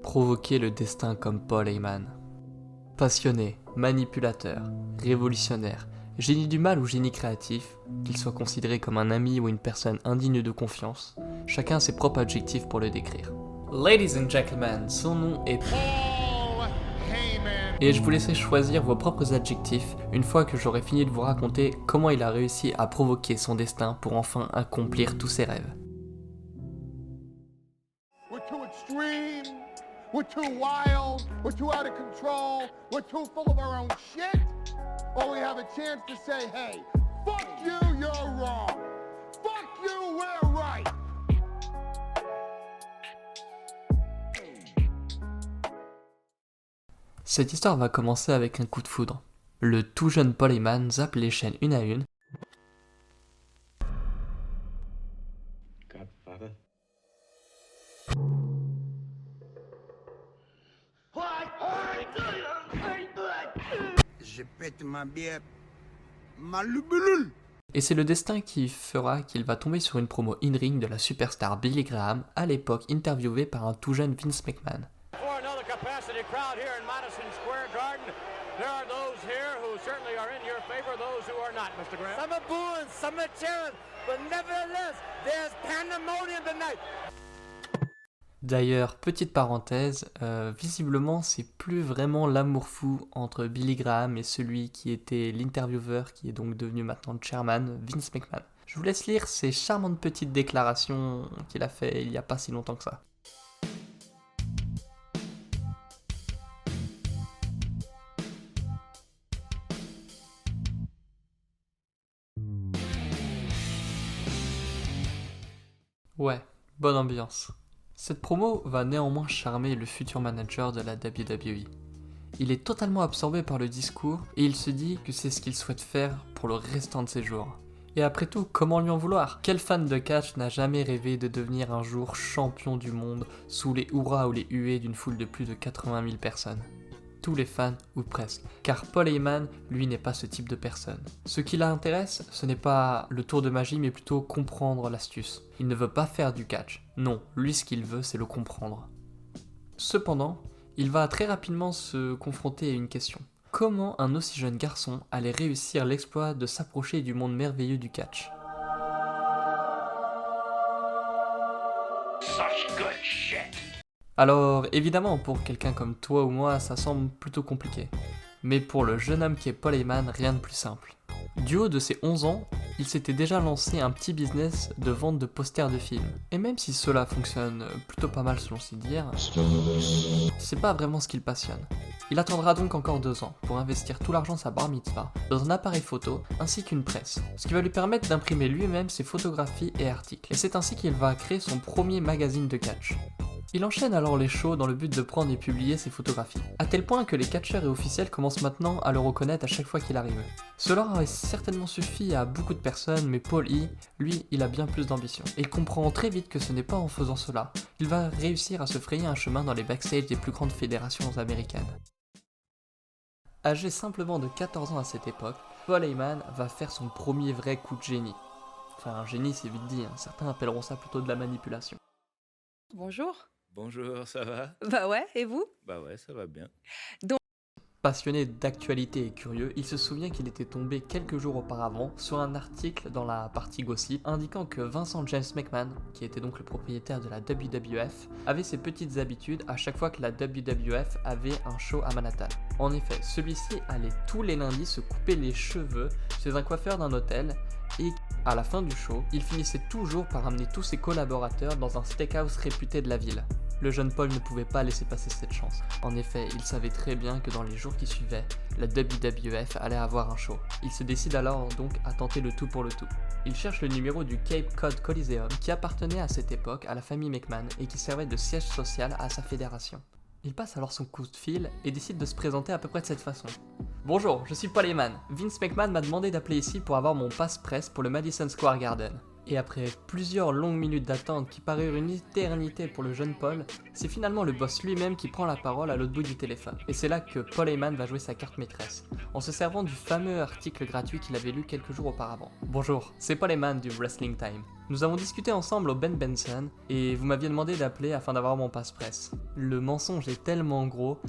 provoquer le destin comme Paul Heyman. Passionné, manipulateur, révolutionnaire, génie du mal ou génie créatif, qu'il soit considéré comme un ami ou une personne indigne de confiance, chacun a ses propres adjectifs pour le décrire. Ladies and gentlemen, son nom est Paul Heyman. Et je vous laisserai choisir vos propres adjectifs une fois que j'aurai fini de vous raconter comment il a réussi à provoquer son destin pour enfin accomplir tous ses rêves. We're too extreme, we're too wild, we're too out of control, we're too full of our own shit, or we have a chance to say, hey, fuck you, you're wrong. Fuck you, we're right. Cette histoire va commencer avec un coup de foudre. Le tout jeune Paul Heyman zappe les chaînes une à une. Godfather. Je pète ma bière, ma lubulule. Et c'est le destin qui fera qu'il va tomber sur une promo in-ring de la superstar Billy Graham, à l'époque interviewée par un tout jeune Vince McMahon. For another capacity crowd here in Madison Square Garden, there are those here who certainly are in your favor, those who are not, Mr. Graham. Some are booing, some are cheering, but nevertheless, there's pandemonium tonight. D'ailleurs, petite parenthèse, visiblement c'est plus vraiment l'amour fou entre Billy Graham et celui qui était l'intervieweur, qui est donc devenu maintenant le chairman, Vince McMahon. Je vous laisse lire ces charmantes petites déclarations qu'il a fait il n'y a pas si longtemps que ça. Ouais, bonne ambiance. Cette promo va néanmoins charmer le futur manager de la WWE. Il est totalement absorbé par le discours et il se dit que c'est ce qu'il souhaite faire pour le restant de ses jours. Et après tout, comment lui en vouloir? Quel fan de catch n'a jamais rêvé de devenir un jour champion du monde sous les hurrahs ou les huées d'une foule de plus de 80 000 personnes? Tous les fans, ou presque, car Paul Heyman, lui, n'est pas ce type de personne. Ce qui l'intéresse, ce n'est pas le tour de magie, mais plutôt comprendre l'astuce. Il ne veut pas faire du catch. Non, lui, ce qu'il veut, c'est le comprendre. Cependant, il va très rapidement se confronter à une question. Comment un aussi jeune garçon allait réussir l'exploit de s'approcher du monde merveilleux du catch? Such good shit. Alors, évidemment, pour quelqu'un comme toi ou moi, ça semble plutôt compliqué. Mais pour le jeune homme qui est Paul Heyman, rien de plus simple. Du haut de ses 11 ans, il s'était déjà lancé un petit business de vente de posters de films. Et même si cela fonctionne plutôt pas mal selon ses dires, c'est pas vraiment ce qu'il passionne. Il attendra donc encore 2 ans pour investir tout l'argent de sa bar mitzvah dans un appareil photo ainsi qu'une presse, ce qui va lui permettre d'imprimer lui-même ses photographies et articles. Et c'est ainsi qu'il va créer son premier magazine de catch. Il enchaîne alors les shows dans le but de prendre et publier ses photographies, à tel point que les catcheurs et officiels commencent maintenant à le reconnaître à chaque fois qu'il arrive. Cela aurait certainement suffi à beaucoup de personnes, mais Paul E, lui, il a bien plus d'ambition. Et il comprend très vite que ce n'est pas en faisant cela qu'il va réussir à se frayer un chemin dans les backstage des plus grandes fédérations américaines. Âgé simplement de 14 ans à cette époque, Paul Heyman va faire son premier vrai coup de génie. Enfin, un génie c'est vite dit, hein. Certains appelleront ça plutôt de la manipulation. Bonjour. Bonjour, ça va? Bah ouais, et vous? Bah ouais, ça va bien. Passionné d'actualité et curieux, il se souvient qu'il était tombé quelques jours auparavant sur un article dans la partie gossip indiquant que Vincent James McMahon, qui était donc le propriétaire de la WWF, avait ses petites habitudes à chaque fois que la WWF avait un show à Manhattan. En effet, celui-ci allait tous les lundis se couper les cheveux chez un coiffeur d'un hôtel et à la fin du show, il finissait toujours par amener tous ses collaborateurs dans un steakhouse réputé de la ville. Le jeune Paul ne pouvait pas laisser passer cette chance. En effet, il savait très bien que dans les jours qui suivaient, la WWF allait avoir un show. Il se décide alors donc à tenter le tout pour le tout. Il cherche le numéro du Cape Cod Coliseum qui appartenait à cette époque à la famille McMahon et qui servait de siège social à sa fédération. Il passe alors son coup de fil et décide de se présenter à peu près de cette façon. Bonjour, je suis Paul Heyman. Vince McMahon m'a demandé d'appeler ici pour avoir mon passe-presse pour le Madison Square Garden. Et après plusieurs longues minutes d'attente qui parurent une éternité pour le jeune Paul, c'est finalement le boss lui-même qui prend la parole à l'autre bout du téléphone. Et c'est là que Paul Heyman va jouer sa carte maîtresse, en se servant du fameux article gratuit qu'il avait lu quelques jours auparavant. Bonjour, c'est Paul Heyman du Wrestling Time. Nous avons discuté ensemble au Ben Benson, et vous m'aviez demandé d'appeler afin d'avoir mon passe-presse. Le mensonge est tellement gros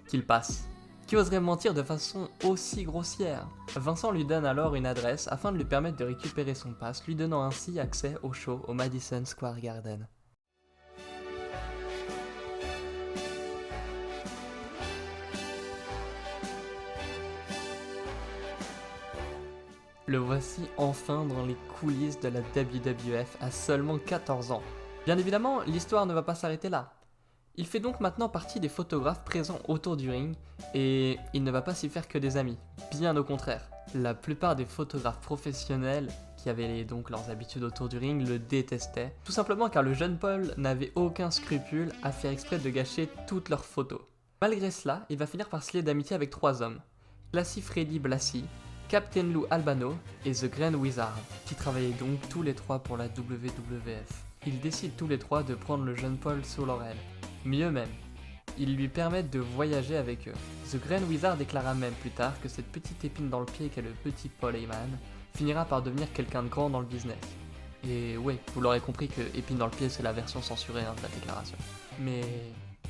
qu'il passe. Qui oserait mentir de façon aussi grossière? Vincent lui donne alors une adresse afin de lui permettre de récupérer son pass, lui donnant ainsi accès au show au Madison Square Garden. Le voici enfin dans les coulisses de la WWF à seulement 14 ans. Bien évidemment, l'histoire ne va pas s'arrêter là. Il fait donc maintenant partie des photographes présents autour du ring et il ne va pas s'y faire que des amis, bien au contraire. La plupart des photographes professionnels qui avaient donc leurs habitudes autour du ring le détestaient, tout simplement car le jeune Paul n'avait aucun scrupule à faire exprès de gâcher toutes leurs photos. Malgré cela, il va finir par se lier d'amitié avec 3 hommes, Classy Freddy Blassie, Captain Lou Albano et The Grand Wizard, qui travaillaient donc tous les 3 pour la WWF. Ils décident tous les 3 de prendre le jeune Paul sous leur aile. Mieux même, ils lui permettent de voyager avec eux. The Grand Wizard déclara même plus tard que cette petite épine dans le pied qu'est le petit Paul Heyman finira par devenir quelqu'un de grand dans le business. Et oui, vous l'aurez compris que épine dans le pied c'est la version censurée de la déclaration. Mais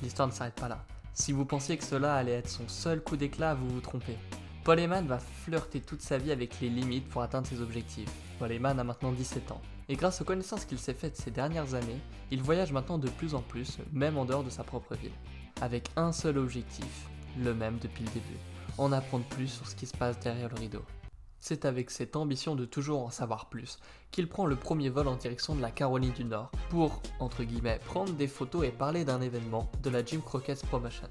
l'histoire ne s'arrête pas là. Si vous pensiez que cela allait être son seul coup d'éclat, vous vous trompez. Paul Heyman va flirter toute sa vie avec les limites pour atteindre ses objectifs. Paul Heyman a maintenant 17 ans. Et grâce aux connaissances qu'il s'est faites ces dernières années, il voyage maintenant de plus en plus, même en dehors de sa propre ville. Avec un seul objectif, le même depuis le début, en apprendre plus sur ce qui se passe derrière le rideau. C'est avec cette ambition de toujours en savoir plus qu'il prend le premier vol en direction de la Caroline du Nord pour, entre guillemets, prendre des photos et parler d'un événement de la Jim Crockett's Promotion.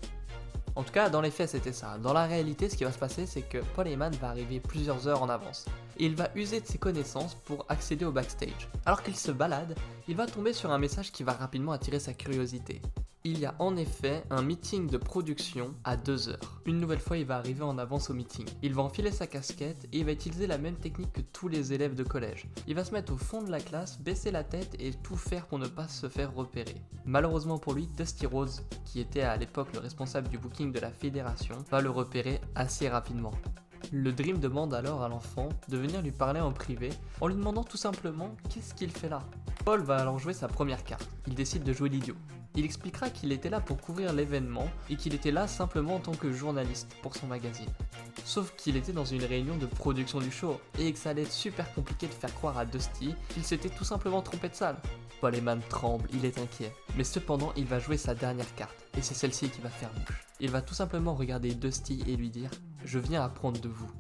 En tout cas, dans les faits, c'était ça. Dans la réalité, ce qui va se passer, c'est que Paul Heyman va arriver plusieurs heures en avance. Et il va user de ses connaissances pour accéder au backstage. Alors qu'il se balade, il va tomber sur un message qui va rapidement attirer sa curiosité. Il y a en effet un meeting de production à 2 heures. Une nouvelle fois, il va arriver en avance au meeting. Il va enfiler sa casquette et il va utiliser la même technique que tous les élèves de collège. Il va se mettre au fond de la classe, baisser la tête et tout faire pour ne pas se faire repérer. Malheureusement pour lui, Dusty Rhodes, qui était à l'époque le responsable du booking de la fédération, va le repérer assez rapidement. Le Dream demande alors à l'enfant de venir lui parler en privé en lui demandant tout simplement qu'est-ce qu'il fait là. Paul va alors jouer sa première carte. Il décide de jouer l'idiot. Il expliquera qu'il était là pour couvrir l'événement et qu'il était là simplement en tant que journaliste pour son magazine. Sauf qu'il était dans une réunion de production du show et que ça allait être super compliqué de faire croire à Dusty qu'il s'était tout simplement trompé de salle. Paul Heyman tremble, il est inquiet. Mais cependant, il va jouer sa dernière carte et c'est celle-ci qui va faire mouche. Il va tout simplement regarder Dusty et lui dire « Je viens apprendre de vous ».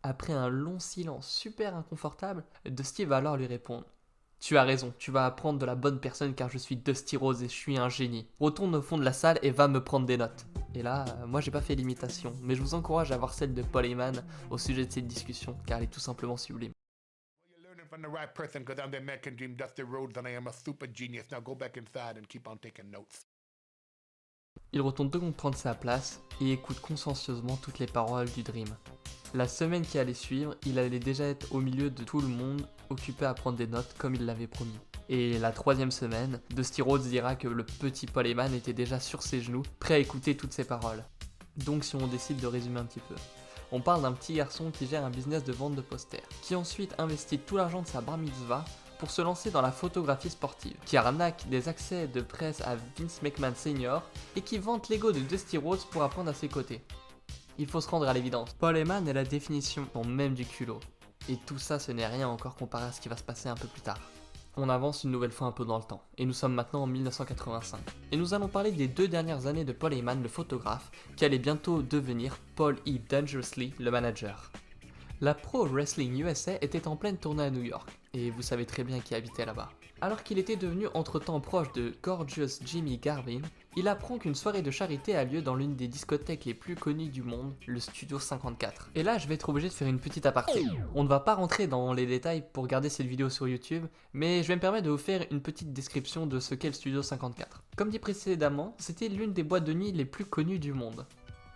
Après un long silence super inconfortable, Dusty va alors lui répondre « Tu as raison, tu vas apprendre de la bonne personne car je suis Dusty Rhodes et je suis un génie. Retourne au fond de la salle et va me prendre des notes. » Et là, moi j'ai pas fait l'imitation, mais je vous encourage à voir celle de Paul Heyman au sujet de cette discussion car elle est tout simplement sublime. You're learning from the right person because I'm the American Dream, Dusty Rhodes, and I am a super genius. Now go back inside and keep on taking notes. Il retourne donc prendre sa place et écoute consciencieusement toutes les paroles du Dream. La semaine qui allait suivre, il allait déjà être au milieu de tout le monde, occupé à prendre des notes comme il l'avait promis. Et la 3e semaine, Dusty Rhodes dira que le petit Paul Heyman était déjà sur ses genoux, prêt à écouter toutes ses paroles. Donc si on décide de résumer un petit peu, on parle d'un petit garçon qui gère un business de vente de posters, qui ensuite investit tout l'argent de sa bar mitzvah pour se lancer dans la photographie sportive, qui arnaque des accès de presse à Vince McMahon Sr. et qui vante l'ego de Dusty Rhodes pour apprendre à ses côtés. Il faut se rendre à l'évidence, Paul Heyman est la définition même du culot. Et tout ça ce n'est rien encore comparé à ce qui va se passer un peu plus tard. On avance une nouvelle fois un peu dans le temps, et nous sommes maintenant en 1985. Et nous allons parler des 2 dernières années de Paul Heyman, le photographe, qui allait bientôt devenir Paul E. Dangerously, le manager. La Pro Wrestling USA était en pleine tournée à New York, et vous savez très bien qui habitait là-bas. Alors qu'il était devenu entre-temps proche de Gorgeous Jimmy Garvin, il apprend qu'une soirée de charité a lieu dans l'une des discothèques les plus connues du monde, le Studio 54. Et là, je vais être obligé de faire une petite aparté. On ne va pas rentrer dans les détails pour regarder cette vidéo sur YouTube, mais je vais me permettre de vous faire une petite description de ce qu'est le Studio 54. Comme dit précédemment, c'était l'une des boîtes de nuit les plus connues du monde.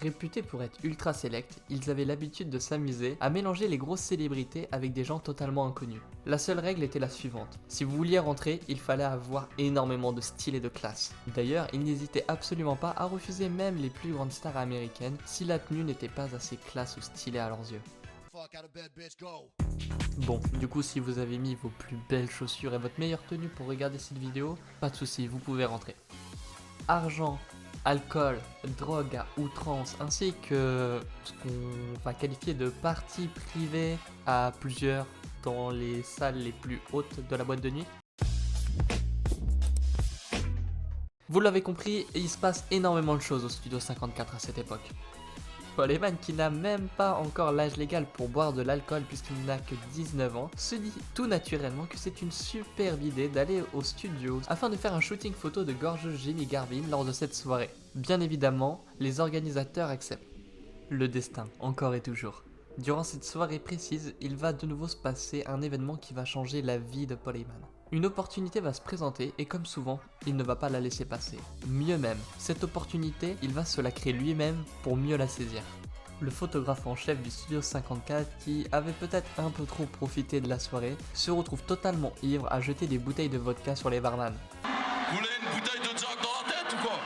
Réputés pour être ultra sélects, ils avaient l'habitude de s'amuser à mélanger les grosses célébrités avec des gens totalement inconnus. La seule règle était la suivante, si vous vouliez rentrer, il fallait avoir énormément de style et de classe. D'ailleurs, ils n'hésitaient absolument pas à refuser même les plus grandes stars américaines si la tenue n'était pas assez classe ou stylée à leurs yeux. Bon, du coup si vous avez mis vos plus belles chaussures et votre meilleure tenue pour regarder cette vidéo, pas de soucis, vous pouvez rentrer. Argent, alcool, drogue à outrance, ainsi que ce qu'on va qualifier de parties privées à plusieurs dans les salles les plus hautes de la boîte de nuit. Vous l'avez compris, il se passe énormément de choses au Studio 54 à cette époque. Paul Heyman, qui n'a même pas encore l'âge légal pour boire de l'alcool puisqu'il n'a que 19 ans, se dit tout naturellement que c'est une superbe idée d'aller au studio afin de faire un shooting photo de gorgeuse Jenny Garvin lors de cette soirée. Bien évidemment, les organisateurs acceptent. Le destin, encore et toujours. Durant cette soirée précise, il va de nouveau se passer un événement qui va changer la vie de Paul Heyman. Une opportunité va se présenter et comme souvent, il ne va pas la laisser passer. Mieux même, cette opportunité, il va se la créer lui-même pour mieux la saisir. Le photographe en chef du Studio 54, qui avait peut-être un peu trop profité de la soirée, se retrouve totalement ivre à jeter des bouteilles de vodka sur les barman. Vous voulez une bouteille de Jack dans la tête ou quoi?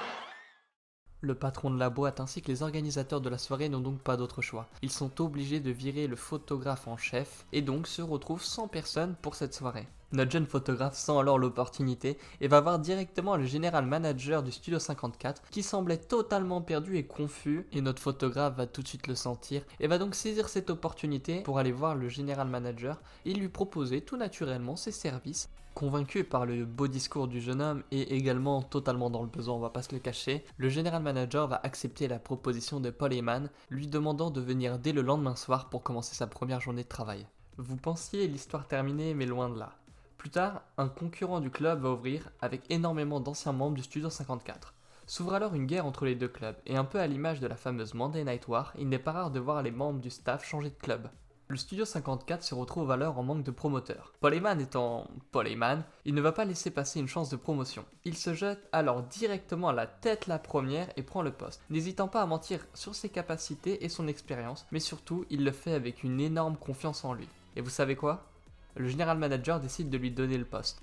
Le patron de la boîte ainsi que les organisateurs de la soirée n'ont donc pas d'autre choix. Ils sont obligés de virer le photographe en chef et donc se retrouvent sans personne pour cette soirée. Notre jeune photographe sent alors l'opportunité et va voir directement le général manager du Studio 54 qui semblait totalement perdu et confus, et notre photographe va tout de suite le sentir et va donc saisir cette opportunité pour aller voir le général manager et lui proposer tout naturellement ses services. Convaincu par le beau discours du jeune homme et également totalement dans le besoin, on va pas se le cacher, le général manager va accepter la proposition de Paul Heyman, lui demandant de venir dès le lendemain soir pour commencer sa première journée de travail. Vous pensiez l'histoire terminée, mais loin de là. Plus tard, un concurrent du club va ouvrir avec énormément d'anciens membres du Studio 54. S'ouvre alors une guerre entre les deux clubs, et un peu à l'image de la fameuse Monday Night War, il n'est pas rare de voir les membres du staff changer de club. Le Studio 54 se retrouve alors en manque de promoteurs. Paul Heyman étant Paul Heyman, il ne va pas laisser passer une chance de promotion. Il se jette alors directement à la tête la première et prend le poste, n'hésitant pas à mentir sur ses capacités et son expérience, mais surtout il le fait avec une énorme confiance en lui. Et vous savez quoi ? Le général manager décide de lui donner le poste.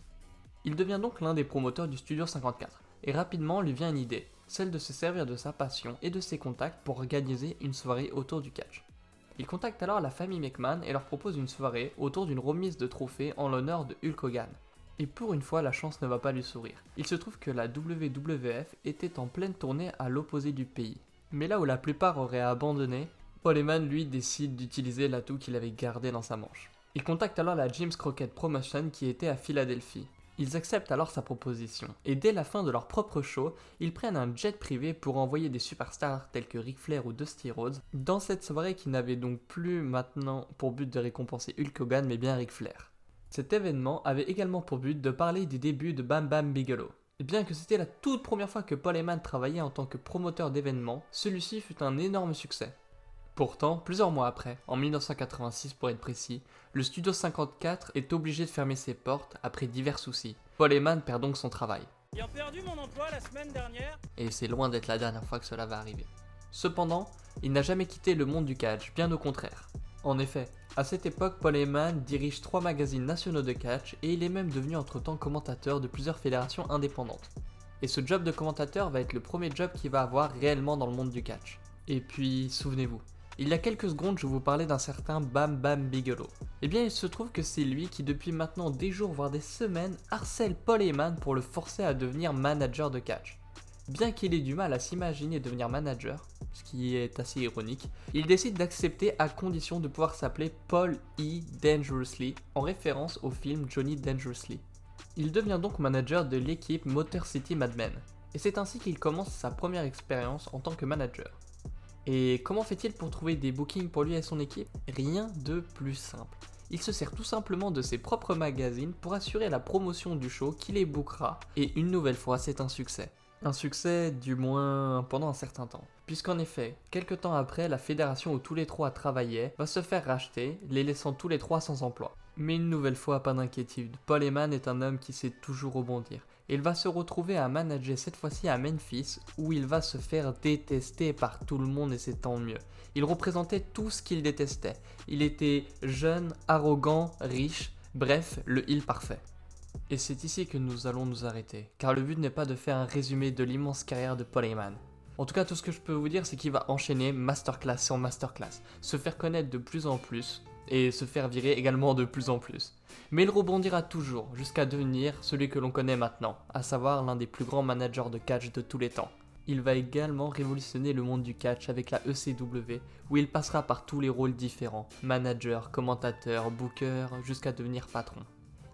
Il devient donc l'un des promoteurs du Studio 54, et rapidement lui vient une idée, celle de se servir de sa passion et de ses contacts pour organiser une soirée autour du catch. Il contacte alors la famille McMahon et leur propose une soirée autour d'une remise de trophées en l'honneur de Hulk Hogan. Et pour une fois, la chance ne va pas lui sourire. Il se trouve que la WWF était en pleine tournée à l'opposé du pays. Mais là où la plupart auraient abandonné, Paul Heyman lui décide d'utiliser l'atout qu'il avait gardé dans sa manche. Il contacte alors la Jim's Crockett Promotion qui était à Philadelphie. Ils acceptent alors sa proposition, et dès la fin de leur propre show, ils prennent un jet privé pour envoyer des superstars tels que Ric Flair ou Dusty Rhodes dans cette soirée qui n'avait donc plus maintenant pour but de récompenser Hulk Hogan mais bien Ric Flair. Cet événement avait également pour but de parler des débuts de Bam Bam Bigelow. Et bien que c'était la toute première fois que Paul Heyman travaillait en tant que promoteur d'événements, celui-ci fut un énorme succès. Pourtant, plusieurs mois après, en 1986 pour être précis, le Studio 54 est obligé de fermer ses portes après divers soucis. Paul Heyman perd donc son travail. J'ai perdu mon emploi la semaine dernière. Et c'est loin d'être la dernière fois que cela va arriver. Cependant, il n'a jamais quitté le monde du catch, bien au contraire. En effet, à cette époque, Paul Heyman dirige 3 magazines nationaux de catch et il est même devenu entre-temps commentateur de plusieurs fédérations indépendantes. Et ce job de commentateur va être le premier job qu'il va avoir réellement dans le monde du catch. Et puis, souvenez-vous, il y a quelques secondes, je vous parlais d'un certain Bam Bam Bigelow. Eh bien, il se trouve que c'est lui qui, depuis maintenant des jours voire des semaines, harcèle Paul Heyman pour le forcer à devenir manager de catch. Bien qu'il ait du mal à s'imaginer devenir manager, ce qui est assez ironique, il décide d'accepter à condition de pouvoir s'appeler Paul E. Dangerously, en référence au film Johnny Dangerously. Il devient donc manager de l'équipe Motor City Mad Men, et c'est ainsi qu'il commence sa première expérience en tant que manager. Et comment fait-il pour trouver des bookings pour lui et son équipe ? Rien de plus simple. Il se sert tout simplement de ses propres magazines pour assurer la promotion du show qui les bookera, et une nouvelle fois c'est un succès. Un succès du moins pendant un certain temps. Puisqu'en effet, quelques temps après, la fédération où tous les trois travaillaient va se faire racheter, les laissant tous les trois sans emploi. Mais une nouvelle fois, pas d'inquiétude, Paul Heyman est un homme qui sait toujours rebondir. Il va se retrouver à manager cette fois-ci à Memphis, où il va se faire détester par tout le monde et c'est tant mieux. Il représentait tout ce qu'il détestait. Il était jeune, arrogant, riche, bref, le heel parfait. Et c'est ici que nous allons nous arrêter, car le but n'est pas de faire un résumé de l'immense carrière de Paul Heyman. En tout cas, tout ce que je peux vous dire, c'est qu'il va enchaîner masterclass sur masterclass, se faire connaître de plus en plus, et se faire virer également de plus en plus. Mais il rebondira toujours jusqu'à devenir celui que l'on connaît maintenant, à savoir l'un des plus grands managers de catch de tous les temps. Il va également révolutionner le monde du catch avec la ECW, où il passera par tous les rôles différents, manager, commentateur, booker, jusqu'à devenir patron.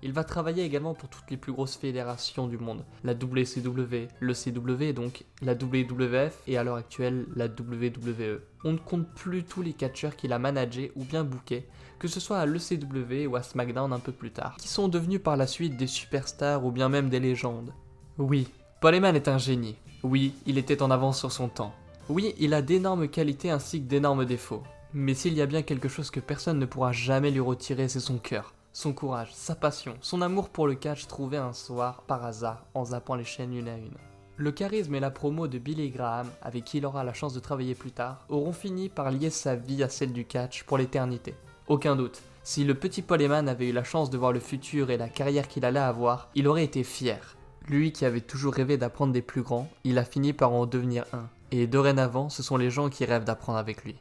Il va travailler également pour toutes les plus grosses fédérations du monde, la WCW, le CW donc, la WWF et à l'heure actuelle la WWE. On ne compte plus tous les catcheurs qu'il a managés ou bien bookés, que ce soit à l'ECW ou à SmackDown un peu plus tard, qui sont devenus par la suite des superstars ou bien même des légendes. Oui, Paul Heyman est un génie. Oui, il était en avance sur son temps. Oui, il a d'énormes qualités ainsi que d'énormes défauts. Mais s'il y a bien quelque chose que personne ne pourra jamais lui retirer, c'est son cœur. Son courage, sa passion, son amour pour le catch trouvé un soir par hasard en zappant les chaînes une à une. Le charisme et la promo de Billy Graham, avec qui il aura la chance de travailler plus tard, auront fini par lier sa vie à celle du catch pour l'éternité. Aucun doute, si le petit Paul Heyman avait eu la chance de voir le futur et la carrière qu'il allait avoir, il aurait été fier. Lui qui avait toujours rêvé d'apprendre des plus grands, il a fini par en devenir un. Et dorénavant, ce sont les gens qui rêvent d'apprendre avec lui.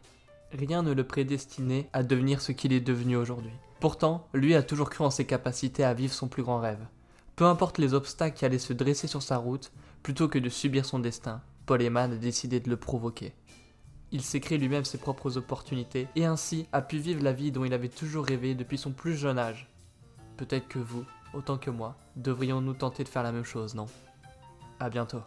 Rien ne le prédestinait à devenir ce qu'il est devenu aujourd'hui. Pourtant, lui a toujours cru en ses capacités à vivre son plus grand rêve. Peu importe les obstacles qui allaient se dresser sur sa route, plutôt que de subir son destin, Paul Heyman a décidé de le provoquer. Il s'est créé lui-même ses propres opportunités et ainsi a pu vivre la vie dont il avait toujours rêvé depuis son plus jeune âge. Peut-être que vous, autant que moi, devrions nous tenter de faire la même chose, non ? À bientôt.